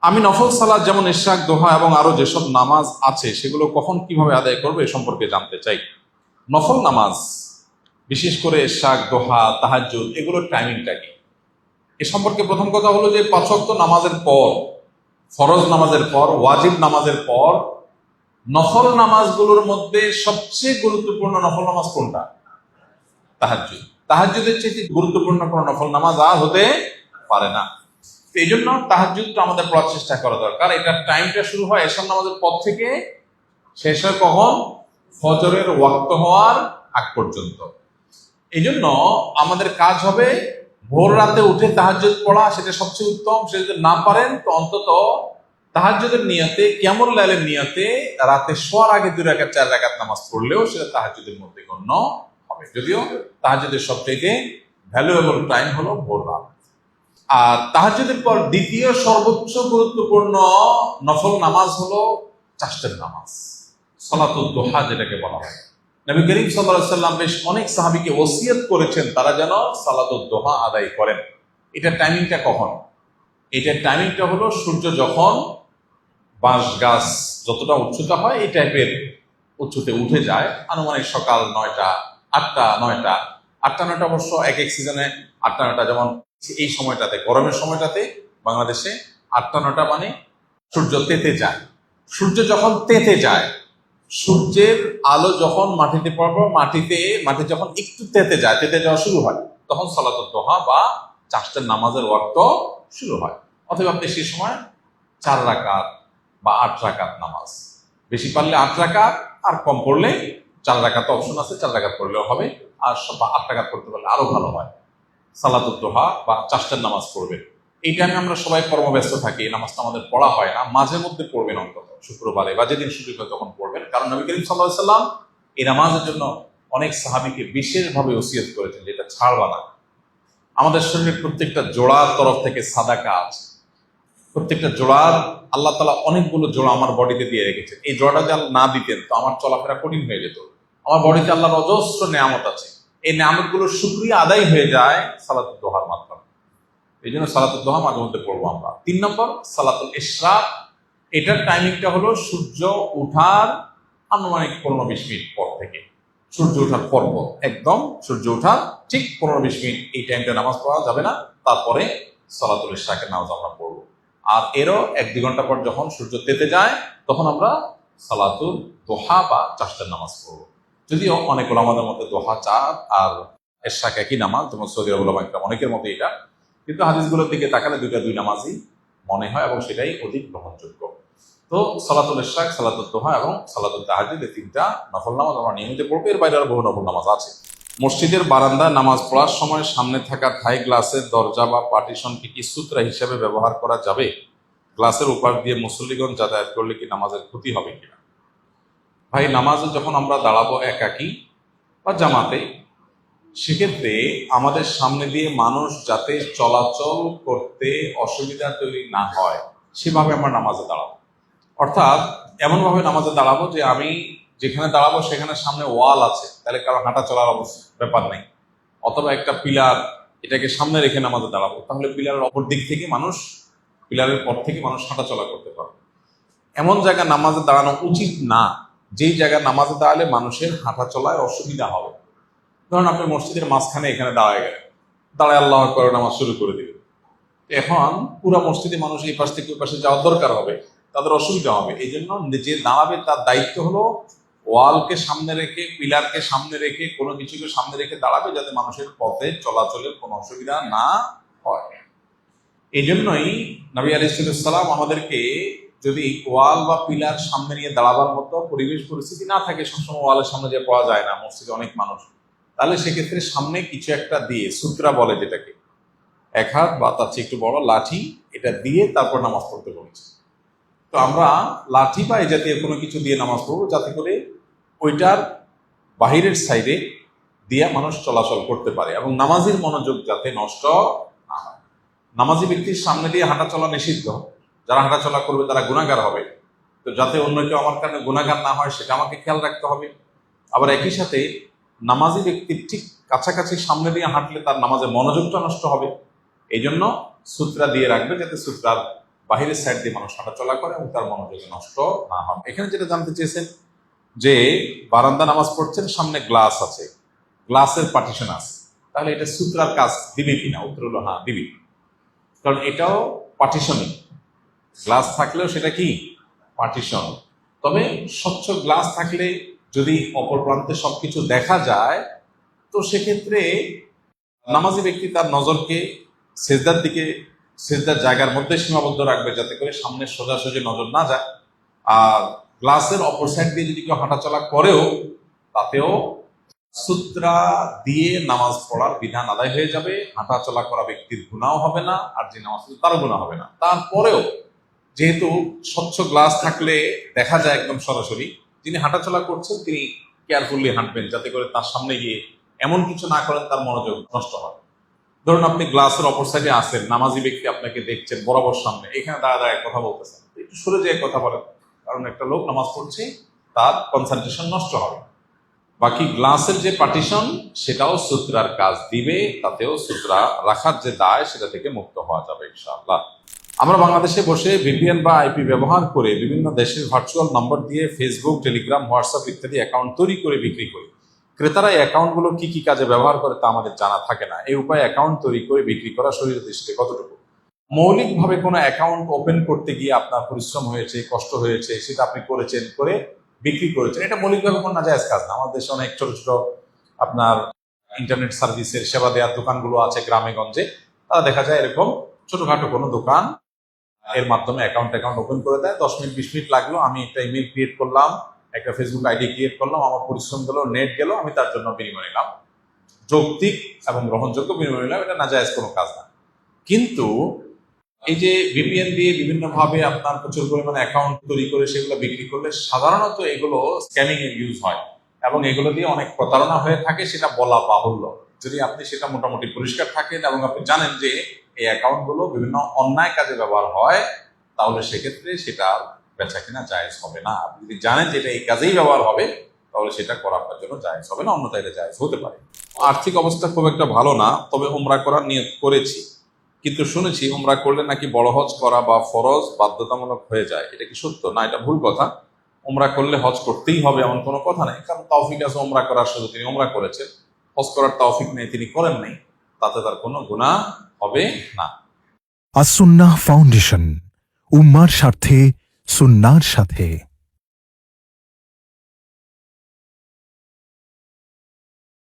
আমি নফল সালাত যেমন ইশরাক, দোহা এবং আরো যেসব নামাজ আছে সেগুলো কখন কিভাবে আদায় করবো এ সম্পর্কে জানতে চাই। নফল নামাজ, বিশেষ করে ইশরাক, দোহা, তাহাজ্জুদ, এগুলোর টাইমিংটা কি এ সম্পর্কে প্রথম কথা হলো যে ৫ ওয়াক্ত নামাজের পর, ফরজ নামাজের পর, ওয়াজিব নামাজের পর নফল নামাজগুলোর মধ্যে সবচেয়ে গুরুত্বপূর্ণ নফল নামাজ কোনটা? তাহাজ্জুদ। তাহাজ্জুদের চেয়ে গুরুত্বপূর্ণ কোনো নফল নামাজ আর হতে পারে না। এই জন্য তাহাজ্জুদটা আমাদের পড়ার চেষ্টা করা দরকার। এটার টাইমটা শুরু হয় এশার নামাজের পর থেকে, শেষ হয় কখন? ফজরের ওয়াক্ত হওয়ার আগ পর্যন্ত। এই জন্য আমাদের কাজ হবে ভোর রাতে উঠে তাহাজ্জুদ পড়া, সেটা সবচেয়ে উত্তম। সে যদি না পারেন তো অন্তত তাহাজ্জুদের নিয়তে, কিয়ামুল লাইলের নিয়তে রাতে শোয়ার আগে 2 রাকাত 4 রাকাত নামাজ পড়লেও সেটা তাহাজ্জুদের মধ্যে গণ্য হবে। যদিও তাহাজ্জুদের সবচেয়ে ভ্যালুয়েবল টাইম হলো ভোর রাত। আর তাহাজ্জুদের পর দ্বিতীয় সর্বোচ্চ গুরুত্বপূর্ণ নফল নামাজ হলো চাষতের নামাজ, সালাতুদ দুহা যেটাকে বলা হয়। নবী করিম সাল্লাল্লাহু আলাইহি সাল্লাম বেশ অনেক সাহাবীকে ওসিয়ত করেছেন তারা যেন সালাতুদ দুহা আদায় করেন। এটার টাইমিংটা কখন? এটার টাইমিংটা হলো সূর্য যখন বাঁশ গাছ যতটা উচ্চতা হয় এই টাইপের উচ্চতে উঠে যায়, আনুমানিক সকাল 9টা, 8টা, 9টা। 8টা 9টা অবশ্য এক এক সিজনে 8টা 9টা, যেমন এই সময়টাতে, গরমের সময়টাতে বাংলাদেশে 8টা 9টা মানে সূর্য তেতে যায়। সূর্য যখন তেতে যায়, সূর্যের আলো যখন মাটিতে পড়বে, মাটি যখন একটু তেতে যায়, তেতে যাওয়া শুরু হয়, তখন সালাতুদ দুহা বা চাষতের নামাজের ওয়াক্ত শুরু হয়। অথবা আপনি সেই সময় 4 রাকাত বা 8 রাকাত নামাজ, বেশি পারলে 8 রাকাত, আর কম পড়লে 4 রাকাত অপশন আছে, 4 রাকাত পড়লেও হবে। আর 8 রাকাত করতে পারলে আরো ভালো হয়। সালাতুদ দুহা বা চাষতের নামাজ পড়বে। এই টাইমে আমরা সবাই কর্মব্যস্ত থাকি, এই নামাজটা আমাদের পড়া হয় না। মাঝে মধ্যে পড়বেন, অন্তত শুক্রবারে বা যেদিন সুযোগ হয় তখন পড়বেন। কারণ নবী করিম সাল্লাল্লাহু আলাইহি সাল্লাম এই নামাজের জন্য অনেক সাহাবীকে বিশেষভাবে ওসিয়ত করেছেন, যেটা ছাড়বা না। আমাদের শরীরের প্রত্যেকটা জোড়ার তরফ থেকে সাদাকা আছে। প্রত্যেকটা জোড়ার আল্লাহ তাআলা অনেকগুলো জোড়া আমার বডিতে দিয়ে রেখেছেন। এই জোড়াটা যদি না দিতেন তো আমার চলাফেরা কঠিন হয়ে যেত। আমার বডিতে আল্লাহর অজস্র নেয়ামত আছে, এই নেয়ামতগুলোর শুকরিয়া আদায় হয়ে যায় সালাতুদ দুহার মাধ্যমে। এই জন্য সালাতুদ দুহা মাঝে মধ্যে পড়বো আমরা। 3 নম্বর সালাতুল ইশরাক। এটার টাইমিংটা হলো সূর্য ওঠার আনুমানিক 15-20 মিনিট পর থেকে। সূর্য ওঠার পর একদম সূর্য ওঠার ঠিক 15-20 মিনিট এই টাইমটা নামাজ পড়া যাবে না। তারপরে সালাতুল ইশরাকের নামাজ আমরা পড়বো। আর এরও 1-2 ঘন্টা পর যখন সূর্য তেতে যায় তখন আমরা সালাতুল দুহা বা চাষতের নামাজ পড়বো। যদিও অনেক ওলামাদের মধ্যে দোহা, চাঁদ আর ইশরাক একই নামাজ, যেমন সৌদি ওলামা ইকরাম অনেকের মধ্যে এটা, কিন্তু হাদিসগুলোর দিকে তাকালে দুই নামাজই মনে হয় এবং সেটাই অধিক গ্রহণযোগ্য। তো সালাতুল ইশরাক, সালাতুল দুহা এবং সালাতুল তাহাজ্জুদ, এই 3টা নফল নামাজ আমরা নিয়মিত পড়বো। এর বাইরে আরো বহু নফল নামাজ আছে। মসজিদের বারান্দায় নামাজ পড়ার সময় সামনে থাকা থাই গ্লাসের দরজা বা পার্টিশনকে কি সূত্রা হিসেবে ব্যবহার করা যাবে? গ্লাসের উপর দিয়ে মুসল্লিগণ যাতায়াত করলে কি নামাজের ক্ষতি হবে কিনা? ভাই, নামাজে যখন আমরা দাঁড়াবো একাকী বা জামাতে, সেক্ষেত্রে আমাদের সামনে দিয়ে মানুষ যাতে চলাচল করতে অসুবিধা তৈরি না হয় সেভাবে আমরা নামাজে দাঁড়াবো। অর্থাৎ এমনভাবে নামাজে দাঁড়াবো যে আমি যেখানে দাঁড়াবো সেখানে সামনে ওয়াল আছে, তাহলে কারো হাঁটা চলার ব্যাপার নেই। অথবা একটা পিলার, এটাকে সামনে রেখে নামাজে দাঁড়াবো, তাহলে পিলারের অপর দিক থেকে মানুষ, পিলারের পর থেকে মানুষ হাঁটা চলা করতে পারবে। এমন জায়গায় নামাজে দাঁড়ানো উচিত না যেই জায়গায় নামাজে দাঁড়ালে মানুষের হাঁটা চলায় অসুবিধা হবে। ধরুন আপনি মসজিদের মাঝখানে এখানে দাঁড়ায় গেলেন, দাঁড়ায় আল্লাহু আকবার নামাজ শুরু করে দিলেন। এখন পুরো মসজিদে মানুষ এই পাশ থেকে ওই পাশে যাওয়ার দরকার হবে, তাদের অসুবিধা হবে। এই জন্য যে দাঁড়াবে তার দায়িত্ব হলো ওয়ালকে সামনে রেখে, পিলারকে সামনে রেখে, কোনো কিছুকে সামনে রেখে দাঁড়াবে, যাতে মানুষের পথে চলাচলের কোনো অসুবিধা না হয়। এই জন্যই নবী আলাইহিস সালাম আমাদেরকে, যদি ওয়াল বা পিলার সামনে নিয়ে দাঁড়াবার মতো পরিবেশ পরিস্থিতি না থাকে, সবসময় ওয়ালের সামনে যে পাওয়া যায় না, মসজিদে অনেক মানুষ, তাহলে সেক্ষেত্রে সামনে কিছু একটা দিয়ে, সূত্রা বলে যেটাকে, 1 হাত বা তার চেয়ে একটু বড় লাঠি, এটা দিয়ে তারপর নামাজ পড়তে বলেছে। তো আমরা লাঠি বা এই জাতীয় কোনো কিছু দিয়ে নামাজ পড়বো, যাতে করে ওইটার বাহিরের সাইডে দিয়ে মানুষ চলাচল করতে পারে এবং নামাজের মনোযোগ যাতে নষ্ট না হয়। নামাজি ব্যক্তির সামনে দিয়ে হাঁটা চলা নিষিদ্ধ। যারা হাঁটা চলা করবে তারা গুনাহগার হবে। তো যাতে অন্য কেউ আমার কারণে গুনাহগার না হয় সেটা আমাকে খেয়াল রাখতে হবে। আবার একই সাথে নামাজি ব্যক্তির ঠিক কাছাকাছি সামনে দিয়ে হাঁটলে তার নামাজের মনোযোগটা নষ্ট হবে। এই জন্য সূত্রা দিয়ে রাখবে, যাতে সূত্রার বাহিরের সাইড দিয়ে মানুষ হাঁটাচলা করে এবং তার মনোযোগ নষ্ট না হয়। এখানে যেটা জানতে চেয়েছেন যে বারান্দা নামাজ পড়ছেন, সামনে গ্লাস আছে, গ্লাসের পার্টিশন আছে, তাহলে এটা সূত্রার কাজ দিবে কিনা? উত্তর হলো হ্যাঁ দিবে, কারণ এটাও পার্টিশনই। গ্লাস থাকলেও সেটা কি পার্টিশন। তবে স্বচ্ছ গ্লাস থাকলে যদি অপর প্রান্তে সবকিছু দেখা যায়, তো সেক্ষেত্রে নামাজি ব্যক্তি তার নজরকে সেজদার দিকে, সেজদার জায়গার মধ্যে সীমাবদ্ধ রাখবে, যাতে করে সামনে সোজাসুজি নজর না যায়। আর গ্লাসের অপর সাইড দিয়ে যদি কেউ হাঁটাচলা করেও, তাতেও সুতরা দিয়ে নামাজ পড়ার বিধান আদায় হয়ে যাবে, হাঁটাচলা করা ব্যক্তির গুনাহ হবে না, আর যে নামাজ পড়ছে তারও গুনাহ হবে না। তারপরেও যেহেতু স্বচ্ছ গ্লাস থাকলে দেখা যায় একদম সরাসরি, যিনি হাঁটাচলা করছেন তিনি কেয়ারফুলি হাঁটবেন, যাতে করে তার সামনে গিয়ে এমন কিছু না করেন তার মনোযোগ নষ্ট হয়। ধরুন আপনি গ্লাসের অপর সাইডে আসেন, নামাজি ব্যক্তি আপনাকে দেখছেন বরাবর সামনে, এখানে দাঁড়া দাঁড়ায় কথা বলতেছেন, একটু সরে যেয়ে কথা বলেন, কারণ একটা লোক নামাজ পড়ছে, তার কনসেন্ট্রেশন নষ্ট হবে। বাকি গ্লাসের যে পার্টিশন সেটাও সূত্রার কাজ দিবে, তাতেও সূত্রা রাখার যে দায় সেটা থেকে মুক্ত হওয়া যাবে ইনশাআল্লাহ। আমরা বাংলাদেশে বসে ভিপিএন বা আইপি ব্যবহার করে বিভিন্ন দেশের ভার্চুয়াল নম্বর দিয়ে ফেসবুক, টেলিগ্রাম, হোয়াটসঅ্যাপ ইত্যাদি অ্যাকাউন্ট তৈরি করে বিক্রি করি। ক্রেতারা এই অ্যাকাউন্টগুলো কি কি কাজে ব্যবহার করে তা আমাদের জানা থাকে না। এই উপায়ে অ্যাকাউন্ট তৈরি করে বিক্রি করা শরীরের দৃষ্টিতে কতটুকু? মৌলিকভাবে কোনো অ্যাকাউন্ট ওপেন করতে গিয়ে আপনার পরিশ্রম হয়েছে, কষ্ট হয়েছে, সেটা আপনি করেছেন, করে বিক্রি করেছেন, এটা মৌলিকভাবে কোনো নাজায়েজ কাজ না। আমাদের দেশে অনেক ছোট ছোট আপনার ইন্টারনেট সার্ভিসের সেবা দেওয়ার দোকানগুলো আছে গ্রামে গঞ্জে, তারা দেখা যায় এরকম ছোটখাটো কোনো দোকান এর মাধ্যমে অ্যাকাউন্ট ওপেন করে দেয়। 10 মিনিট 20 মিনিট লাগলো, আমি একটা ইমেল ক্রিয়েট করলাম, একটা ফেসবুক আইডি ক্রিয়েট করলাম, আমার পরিশ্রম গেল, নেট গেল, আমি তার জন্য বিনিময় নিলাম, যৌক্তিক এবং গ্রহণযোগ্য বিনিময় নিলাম, এটা নাজায়েজ কোনো কাজ না। কিন্তু এই যে ভিপিএন দিয়ে বিভিন্নভাবে আপনার প্রচুর পরিমাণে অ্যাকাউন্ট তৈরি করে সেগুলো বিক্রি করলে সাধারণত এগুলো স্ক্যামিং এর ইউজ হয় এবং এগুলো দিয়ে অনেক প্রতারণা হয়ে থাকে, সেটা বলা বাহুল্য। যদি আপনি সেটা মোটামুটি পরিষ্কার থাকেন এবং আপনি জানেন যে এই অ্যাকাউন্টগুলো বিভিন্ন অন্যায় কাজে ব্যবহার হয়, তাহলে সেক্ষেত্রে সেটা বেচা কিনা জায়েজ হবে না। আপনি যদি জানেন যে এটা এই কাজেই ব্যবহার হবে, তাহলে সেটা করা আপনার জন্য জায়েজ হবে না, অন্যথায় এটা জায়েজ হতে পারে। আর্থিক অবস্থা খুব একটা ভালো না, তবে উমরা করার নিয়ত করেছি, কিন্তু শুনেছি উমরা করলে নাকি বড় হজ করা বা ফরজ বাধ্যতামূলক হয়ে যায়। এটা কি সত্য? না, এটা ভুল কথা। উমরা করলে হজ করতেই হবে এমন কোনো কথা নেই, কারণ তৌফিক আছে উমরা করার, শুধু তিনি উমরা করেছেন, হজ করার তৌফিক নেই, তিনি করেন নাই, তাতে তার কোনো গুনাহ হবে না। আসুন্নাহ ফাউন্ডেশন, উম্মার স্বার্থে সুন্নাহর সাথে।